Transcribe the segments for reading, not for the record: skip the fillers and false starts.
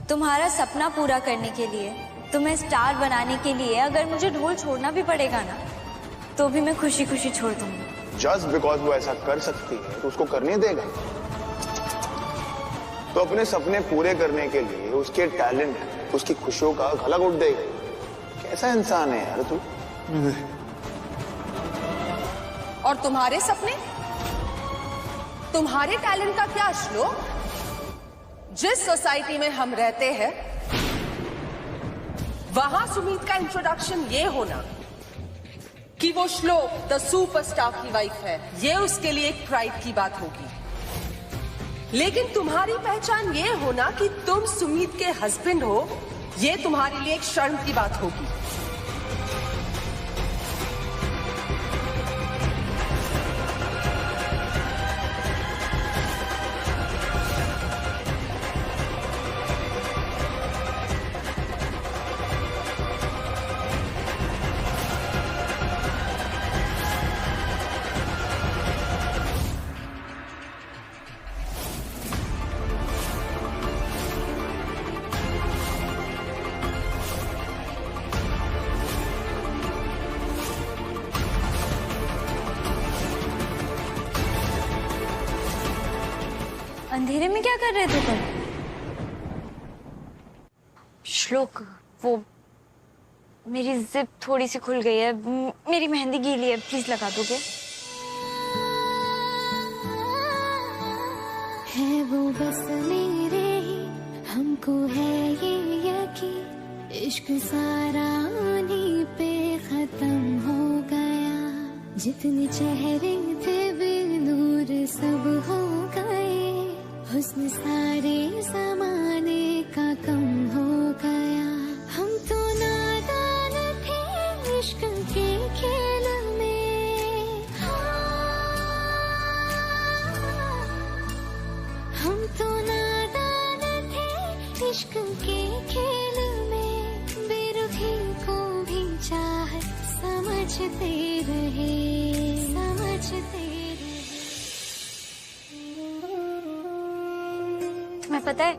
तुम्हारा सपना पूरा करने के लिए, तुम्हें स्टार बनाने के लिए अगर मुझे ढोल छोड़ना भी पड़ेगा ना, तो भी मैं खुशी खुशी छोड़ दूंगी। जस्ट बिकॉज वो ऐसा कर सकती है तो उसको करने देगा। तो अपने सपने पूरे करने के लिए उसके टैलेंट, उसकी खुशियों का गला घोट देगा। कैसा इंसान है यार तू। और तुम्हारे सपने, तुम्हारे टैलेंट का क्या श्लोक? जिस सोसाइटी में हम रहते हैं वहां सुमीत का इंट्रोडक्शन ये होना कि वो श्लोक द सुपरस्टार की वाइफ है, ये उसके लिए एक प्राइड की बात होगी। लेकिन तुम्हारी पहचान ये होना कि तुम सुमीत के हस्बैंड हो, ये तुम्हारे लिए एक शर्म की बात होगी। अंधेरे में क्या कर रहे थे तुम? श्लोक, वो मेरी जिप थोड़ी सी खुल गई है, मेरी मेहंदी गीली है, प्लीज लगा दोगे? है वो बस मेरे ही, हमको है ये यकीन, इश्क सारा उन्हीं पे खत्म हो गया। जितने चेहरे थे बेनूर सब हो गए, हुस्न सारे ज़माने का कम हो गया। हम तो नादान थे इश्क के खेल में, हम तो नादान थे इश्क के खेल में। बेरुखी को भी चाहत समझते रहे, समझते। तुम्हें पता है,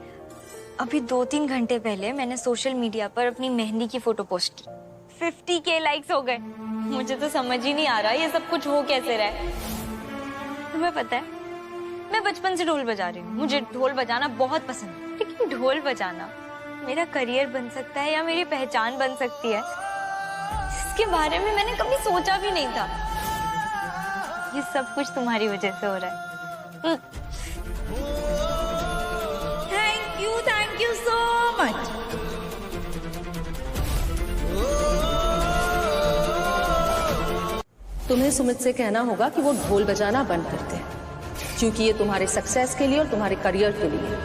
अभी 2-3 घंटे पहले मैंने सोशल मीडिया पर अपनी मेहंदी की फोटो पोस्ट की, 50K लाइक्स हो गए। मुझे तो समझ ही नहीं आ रहा ये सब कुछ हो कैसे रहा है। तुम्हें पता है, मैं बचपन से ढोल बजा रही हूँ, मुझे ढोल बजाना बहुत पसंद है। लेकिन ढोल बजाना मेरा करियर बन सकता है या मेरी पहचान बन सकती है, जिसके बारे में मैंने कभी सोचा भी नहीं था। ये सब कुछ तुम्हारी वजह से हो रहा है। Thank you so much. तुम्हें सुमित से कहना होगा कि वो ढोल बजाना बंद करते हैं, क्योंकि ये तुम्हारे सक्सेस के लिए और तुम्हारे करियर के लिए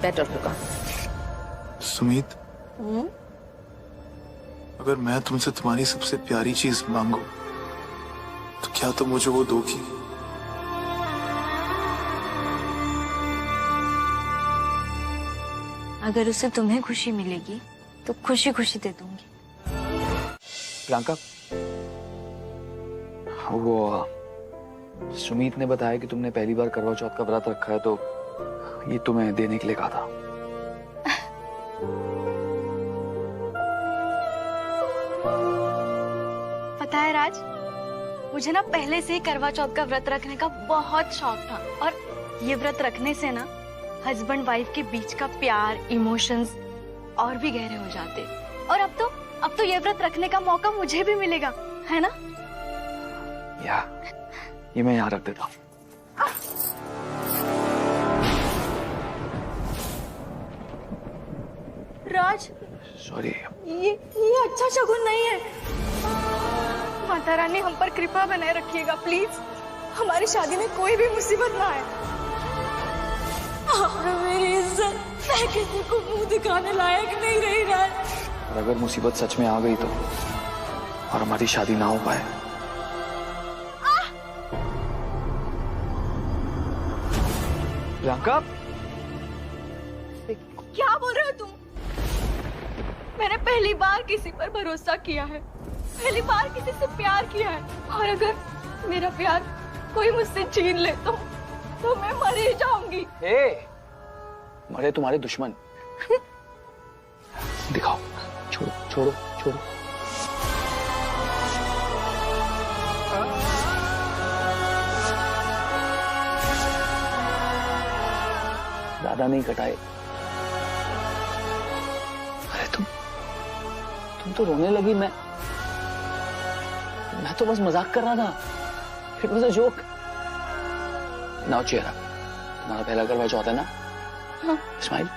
बेटर होगा। सुमित, अगर मैं तुमसे तुम्हारी सबसे प्यारी चीज मांगू तो क्या तुम मुझे वो दोगी? अगर उससे तुम्हें खुशी मिलेगी तो खुशी खुशी दे दूंगी। प्रियंका, वो सुमीत ने बताया कि तुमने पहली बार करवा चौथ का व्रत रखा है, तो ये तुम्हें देने के लिए कहा था। पता है राज, मुझे ना पहले से ही करवा चौथ का व्रत रखने का बहुत शौक था, और ये व्रत रखने से ना हस्बैंड वाइफ के बीच का प्यार, इमोशंस और भी गहरे हो जाते। और अब तो ये व्रत रखने का मौका मुझे भी मिलेगा, है ना? ये मैं यहाँ रख देता हूँ। राज, सॉरी। ये अच्छा शगुन नहीं है। माता रानी हम पर कृपा बनाए रखिएगा प्लीज, हमारी शादी में कोई भी मुसीबत ना आए। मेरी इज्जत, मैं किसी को मुंह दिखाने लायक नहीं रही राज। और अगर मुसीबत सच में आ गई तो, और हमारी शादी ना हो पाए? प्रियंका, क्या बोल रहे हो तुम? मैंने पहली बार किसी पर भरोसा किया है, पहली बार किसी से प्यार किया है, और अगर मेरा प्यार कोई मुझसे छीन ले तो मैं मर ही जाऊंगी। मरे तुम्हारे दुश्मन, दिखाओ। छोड़ो छोड़ो छोड़ो। ज्यादा नहीं कटाए। अरे तुम तो रोने लगी। मैं तो बस मजाक कर रहा था। It was a joke. Now चेहरा। तुम्हारा पहला करवा चौथ है ना? हाँ। स्माइल।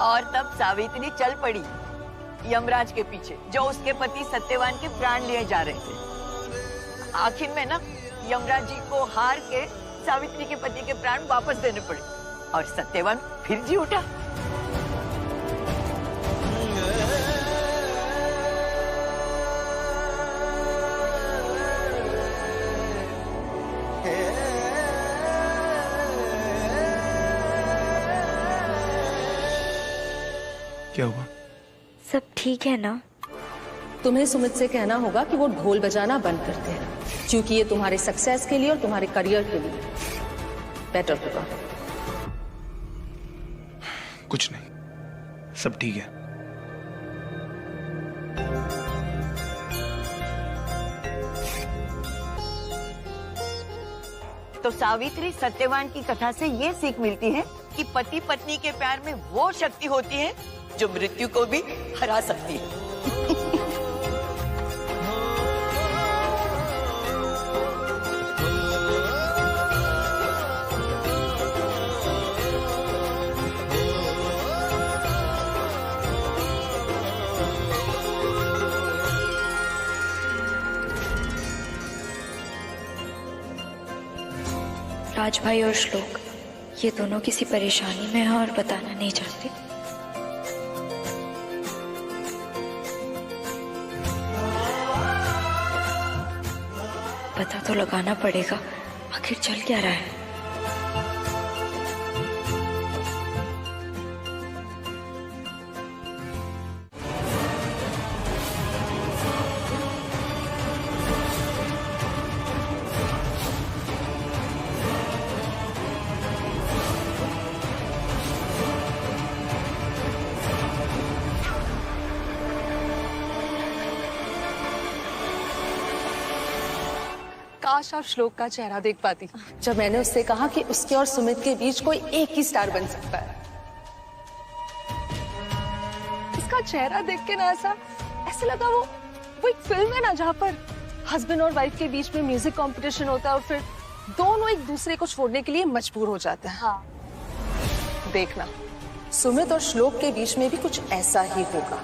और तब सावित्री चल पड़ी यमराज के पीछे, जो उसके पति सत्यवान के प्राण लिए जा रहे थे। आखिर में ना यमराज जी को हार के सावित्री के पति के प्राण वापस देने पड़े और सत्यवान फिर जी उठा। क्या हुआ? सब ठीक है ना? तुम्हें सुमित से कहना होगा कि वो ढोल बजाना बंद करते हैं, क्योंकि ये तुम्हारे सक्सेस के लिए और तुम्हारे करियर के लिए बेटर होगा। कुछ नहीं, सब ठीक है। तो सावित्री सत्यवान की कथा से ये सीख मिलती है कि पति पत्नी के प्यार में वो शक्ति होती है जो मृत्यु को भी हरा सकती है। राज भाई और श्लोक, ये दोनों किसी परेशानी में हैं और बताना नहीं चाहते। पता तो लगाना पड़ेगा, आखिर चल क्या रहा है। काश आप श्लोक का चेहरा देख पाती जब मैंने उससे कहा कि उसके और सुमित के बीच कोई एक ही स्टार बन सकता है। इसका चेहरा देख के ना ऐसे लगा वो एक फिल्म है ना, जहाँ पर हस्बैंड और वाइफ के बीच में म्यूजिक कंपटीशन होता है और फिर दोनों एक दूसरे को छोड़ने के लिए मजबूर हो जाते हैं। हाँ। देखना, सुमित और श्लोक के बीच में भी कुछ ऐसा ही होगा।